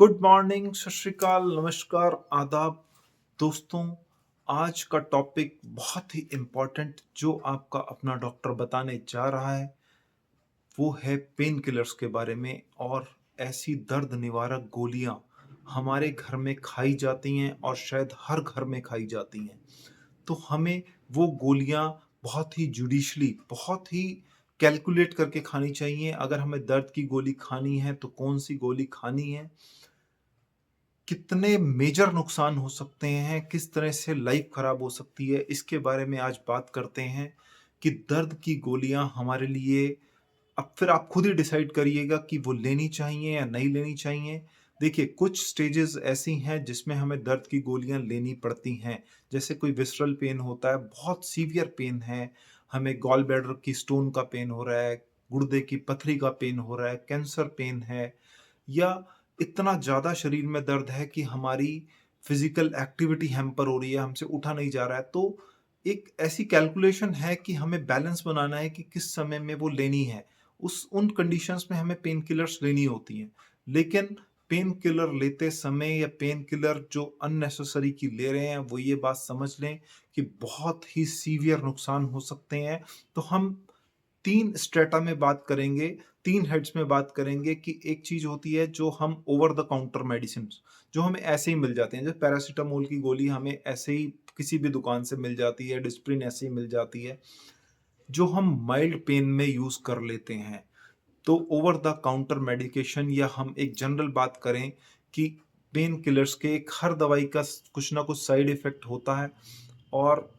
Good morning, सत श्री अकाल, नमस्कार, आदाब। दोस्तों, आज का टॉपिक बहुत ही इम्पोर्टेंट जो आपका अपना डॉक्टर बताने जा रहा है वो है पेन किलर्स के बारे में। और ऐसी दर्द निवारक गोलियां हमारे घर में खाई जाती हैं और शायद हर घर में खाई जाती हैं। तो हमें वो गोलियां बहुत ही जुडिशली, बहुत ही कैलकुलेट करके खानी चाहिए। अगर हमें दर्द की गोली खानी है तो कौन सी गोली खानी है, कितने मेजर नुकसान हो सकते हैं, किस तरह से लाइफ खराब हो सकती है, इसके बारे में आज बात करते हैं कि दर्द की गोलियां हमारे लिए। अब फिर आप खुद ही डिसाइड करिएगा कि वो लेनी चाहिए या नहीं लेनी चाहिए। देखिए, कुछ स्टेजेस ऐसी हैं जिसमें हमें दर्द की गोलियां लेनी पड़ती हैं। जैसे कोई विसरल पेन होता है, बहुत सीवियर पेन है, हमें गॉल ब्लैडर की स्टोन का पेन हो रहा है, गुर्दे की पथरी का पेन हो रहा है, कैंसर पेन है, या इतना ज़्यादा शरीर में दर्द है कि हमारी फिजिकल एक्टिविटी हैम्पर हो रही है, हमसे उठा नहीं जा रहा है। तो एक ऐसी कैलकुलेशन है कि हमें बैलेंस बनाना है कि किस समय में वो लेनी है। उस उन कंडीशंस में हमें पेन किलर्स लेनी होती हैं। लेकिन पेन किलर लेते समय या पेन किलर जो अननेसेसरी की ले रहे हैं, वो ये बात समझ लें कि बहुत ही सीवियर नुकसान हो सकते हैं। तो हम 3 स्ट्रेटा में बात करेंगे, 3 हेड्स में बात करेंगे कि एक चीज़ होती है जो हम ओवर द काउंटर मेडिसिन्स, जो हमें ऐसे ही मिल जाते हैं। जैसे पैरासिटामोल की गोली हमें ऐसे ही किसी भी दुकान से मिल जाती है, डिस्प्रिन ऐसे ही मिल जाती है, जो हम माइल्ड पेन में यूज़ कर लेते हैं। तो ओवर द काउंटर मेडिकेशन, या हम एक जनरल बात करें कि पेन किलर्स के हर दवाई का कुछ ना कुछ साइड इफ़ेक्ट होता है। और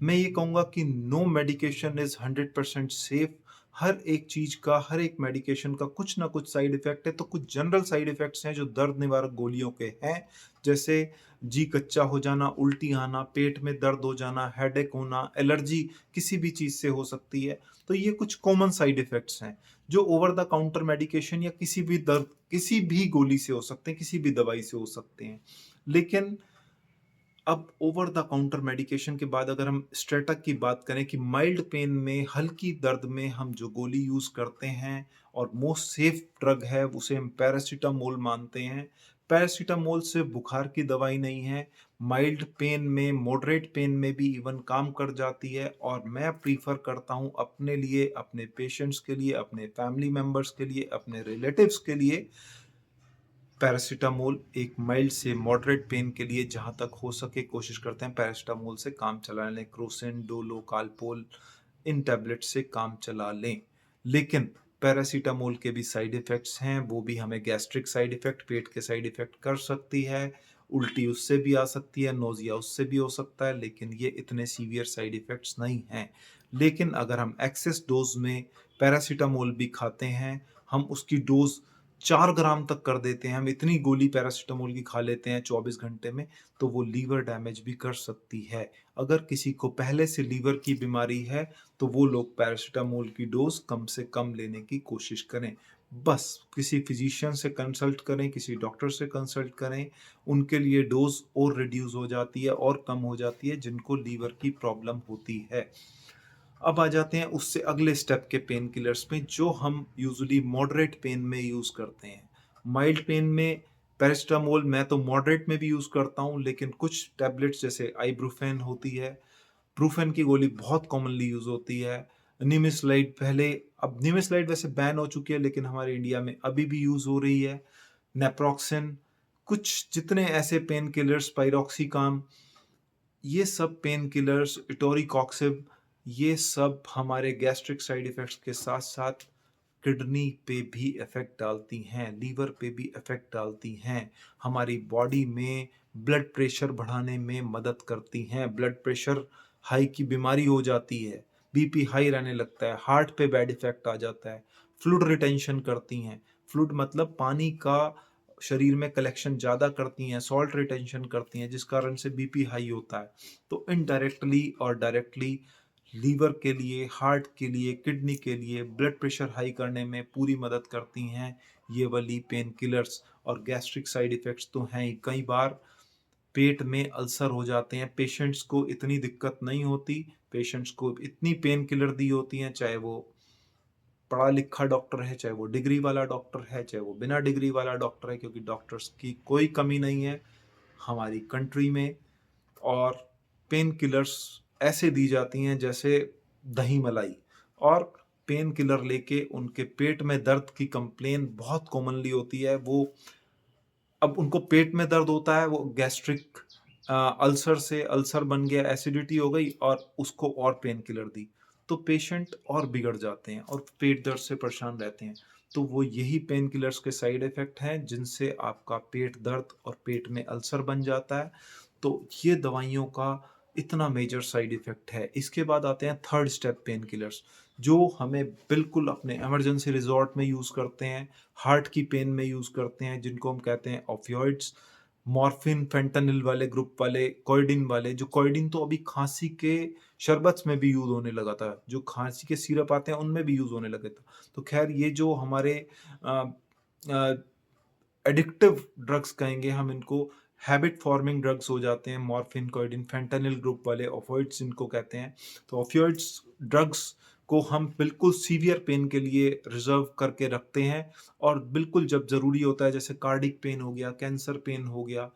मैं ये कहूँगा कि नो मेडिकेशन इज़ 100% सेफ। हर एक चीज़ का, हर एक मेडिकेशन का कुछ ना कुछ साइड इफ़ेक्ट है। तो कुछ जनरल साइड इफ़ेक्ट्स हैं जो दर्द निवारक गोलियों के हैं। जैसे जी कच्चा हो जाना, उल्टी आना, पेट में दर्द हो जाना, हेडेक होना, एलर्जी किसी भी चीज़ से हो सकती है। तो ये कुछ कॉमन साइड इफ़ेक्ट्स हैं जो ओवर द काउंटर मेडिकेशन या किसी भी दर्द, किसी भी गोली से हो सकते हैं, किसी भी दवाई से हो सकते हैं। लेकिन अब ओवर द काउंटर मेडिकेशन के बाद अगर हम स्ट्रेटक की बात करें कि माइल्ड पेन में, हल्की दर्द में हम जो गोली यूज़ करते हैं और मोस्ट सेफ ड्रग है, उसे हम पैरासीटामोल मानते हैं। पैरासीटामोल से बुखार की दवाई नहीं है, माइल्ड पेन में, मॉडरेट पेन में भी इवन काम कर जाती है। और मैं प्रीफर करता हूँ अपने लिए, अपने पेशेंट्स के लिए, अपने फैमिली मेम्बर्स के लिए, अपने रिलेटिव्स के लिए, पैरासीटामोल एक माइल्ड से मॉडरेट पेन के लिए जहाँ तक हो सके कोशिश करते हैं पैरासीटामोल से काम चला लें। क्रोसिन, डोलो, कालपोल, इन टैबलेट से काम चला लें। लेकिन पैरासीटामोल के भी साइड इफ़ेक्ट्स हैं, वो भी हमें गैस्ट्रिक साइड इफ़ेक्ट, पेट के साइड इफ़ेक्ट कर सकती है, उल्टी उससे भी आ सकती है, नोज़िया उससे भी हो सकता है, लेकिन ये इतने सीवियर साइड इफ़ेक्ट्स नहीं हैं। लेकिन अगर हम एक्सेस डोज़ में पैरासीटामोल भी खाते हैं, हम उसकी डोज़ 4 ग्राम तक कर देते हैं, हम इतनी गोली पैरासीटामोल की खा लेते हैं 24 घंटे में, तो वो लीवर डैमेज भी कर सकती है। अगर किसी को पहले से लीवर की बीमारी है, तो वो लोग पैरासीटामोल की डोज़ कम से कम लेने की कोशिश करें। बस किसी फिजिशियन से कंसल्ट करें, किसी डॉक्टर से कंसल्ट करें, उनके लिए डोज़ और रिड्यूस हो जाती है और कम हो जाती है जिनको लीवर की प्रॉब्लम होती है। अब आ जाते हैं उससे अगले स्टेप के पेन किलर्स में जो हम यूजुअली मॉडरेट पेन में यूज़ करते हैं। माइल्ड पेन में पैरासिटामोल मैं तो मॉडरेट में भी यूज़ करता हूँ, लेकिन कुछ टैबलेट्स जैसे आइब्रूफेन होती है, ब्रूफेन की गोली बहुत कॉमनली यूज़ होती है। निमेसुलाइड पहले, अब निमेसुलाइड वैसे बैन हो चुकी है लेकिन हमारे इंडिया में अभी भी यूज़ हो रही है। नेप्रोक्सेन, कुछ जितने ऐसे पेन किलर्स, पाइरोक्सिकाम, ये सब पेन किलर्स, इटोरिकॉक्सिब, ये सब हमारे गैस्ट्रिक साइड इफ़ेक्ट्स के साथ-साथ किडनी पे भी इफ़ेक्ट डालती हैं, लीवर पे भी इफ़ेक्ट डालती हैं, हमारी बॉडी में ब्लड प्रेशर बढ़ाने में मदद करती हैं। ब्लड प्रेशर हाई की बीमारी हो जाती है, बीपी हाई रहने लगता है, हार्ट पे बैड इफ़ेक्ट आ जाता है, फ्लूइड रिटेंशन करती हैं। फ्लूइड मतलब पानी का शरीर में कलेक्शन ज़्यादा करती हैं, सॉल्ट रिटेंशन करती हैं, जिस कारण से बीपी हाई होता है। तो इनडायरेक्टली और डायरेक्टली लीवर के लिए, हार्ट के लिए, किडनी के लिए ब्लड प्रेशर हाई करने में पूरी मदद करती हैं ये वाली पेन किलर्स। और गैस्ट्रिक साइड इफ़ेक्ट्स तो हैं ही, कई बार पेट में अल्सर हो जाते हैं। पेशेंट्स को इतनी दिक्कत नहीं होती, पेशेंट्स को इतनी पेन किलर दी होती हैं, चाहे वो पढ़ा लिखा डॉक्टर है, चाहे वो डिग्री वाला डॉक्टर है, चाहे वो बिना डिग्री वाला डॉक्टर है, क्योंकि डॉक्टर्स की कोई कमी नहीं है हमारी कंट्री में। और पेन किलर्स ऐसे दी जाती हैं जैसे दही मलाई, और पेन किलर लेके उनके पेट में दर्द की कंप्लेन बहुत कॉमनली होती है। वो अब उनको पेट में दर्द होता है, वो गैस्ट्रिक अल्सर से अल्सर बन गया, एसिडिटी हो गई और उसको और पेन किलर दी, तो पेशेंट और बिगड़ जाते हैं और पेट दर्द से परेशान रहते हैं। तो वो यही पेन किलर्स के साइड इफ़ेक्ट हैं जिनसे आपका पेट दर्द और पेट में अल्सर बन जाता है। तो ये दवाइयों का इतना मेजर साइड इफ़ेक्ट है। इसके बाद आते हैं थर्ड स्टेप पेन किलर्स, जो हमें बिल्कुल अपने इमरजेंसी रिज़ॉर्ट में यूज़ करते हैं, हार्ट की पेन में यूज़ करते हैं, जिनको हम कहते हैं ओपियोइड्स। मॉर्फिन, फेंटानिल वाले ग्रुप वाले, कोइडिन वाले, जो कोइडिन तो अभी खांसी के शरबत में भी यूज़ होने लगा था, जो खांसी के सिरप आते हैं उनमें भी यूज़ होने लगे था। तो खैर ये जो हमारे एडिक्टिव ड्रग्स कहेंगे हम इनको, हैबिट फॉर्मिंग ड्रग्स हो जाते हैं, मॉर्फिन, कोइडिन, फेंटानिल ग्रुप वाले, ओपियोइड्स इनको कहते हैं। तो ओपियोइड्स ड्रग्स को हम बिल्कुल सीवियर पेन के लिए रिजर्व करके रखते हैं, और बिल्कुल जब ज़रूरी होता है, जैसे कार्डिक पेन हो गया, कैंसर पेन हो गया,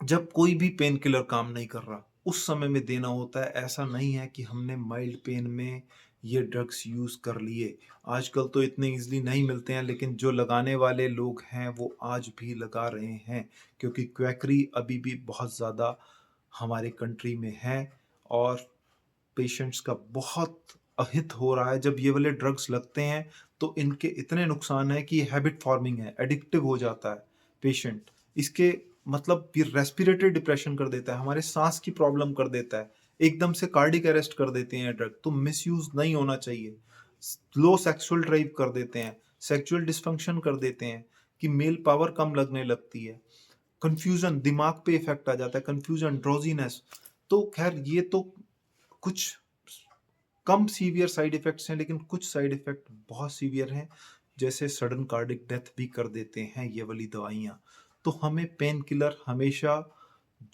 जब कोई भी पेन किलर काम नहीं कर रहा उस समय में देना होता है। ऐसा नहीं है कि हमने माइल्ड पेन में ये ड्रग्स यूज़ कर लिए। आजकल तो इतने ईजिली नहीं मिलते हैं, लेकिन जो लगाने वाले लोग हैं वो आज भी लगा रहे हैं, क्योंकि क्वैकरी अभी भी बहुत ज़्यादा हमारे कंट्री में है और पेशेंट्स का बहुत अहित हो रहा है। जब ये वाले ड्रग्स लगते हैं तो इनके इतने नुकसान हैं कि हैबिट फॉर्मिंग है, एडिक्टिव हो जाता है पेशेंट। इसके मतलब ये रेस्पिरेटरी डिप्रेशन कर देता है, हमारे सांस की प्रॉब्लम कर देता है, एकदम से कार्डिक अरेस्ट कर देते हैं ड्रग। तो मिसयूज नहीं होना चाहिए। लो सेक्सुअल ड्राइव कर देते हैं, सेक्सुअल डिस्फंक्शन कर देते हैं, कि मेल पावर कम लगने लगती है, कंफ्यूजन, दिमाग पे इफेक्ट आ जाता है, कंफ्यूजन, ड्रोजीनेस। तो खैर ये तो कुछ कम सीवियर साइड इफेक्ट्स हैं, लेकिन कुछ साइड इफेक्ट बहुत सीवियर हैं, जैसे सडन कार्डिक डेथ भी कर देते हैं ये वाली दवाइयाँ। तो हमें पेन किलर हमेशा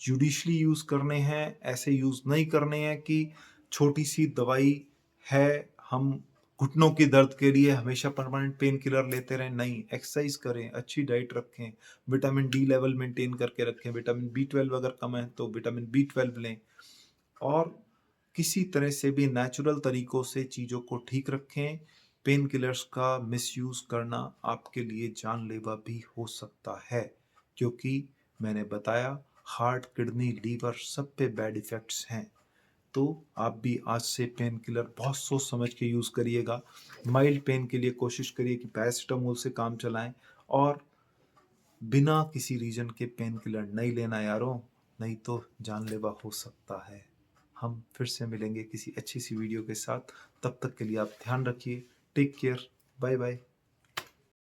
जुडिशली यूज़ करने हैं, ऐसे यूज़ नहीं करने हैं कि छोटी सी दवाई है, हम घुटनों की दर्द के लिए हमेशा परमानेंट पेन किलर लेते रहें। नहीं, एक्सरसाइज करें, अच्छी डाइट रखें, विटामिन डी लेवल मेंटेन करके रखें, विटामिन बी 12 अगर कम है तो विटामिन बी 12 लें, और किसी तरह से भी नेचुरल तरीकों से चीज़ों को ठीक रखें। पेन किलर्स का मिसयूज़ करना आपके लिए जानलेवा भी हो सकता है, क्योंकि मैंने बताया हार्ट, किडनी, लीवर सब पे बैड इफ़ेक्ट्स हैं। तो आप भी आज से पेन किलर बहुत सोच समझ के यूज़ करिएगा। माइल्ड पेन के लिए कोशिश करिए कि पैरासिटामोल से काम चलाएं, और बिना किसी रीज़न के पेन किलर नहीं लेना यारों, नहीं तो जानलेवा हो सकता है। हम फिर से मिलेंगे किसी अच्छी सी वीडियो के साथ। तब तक के लिए आप ध्यान रखिए। Take care. Bye bye.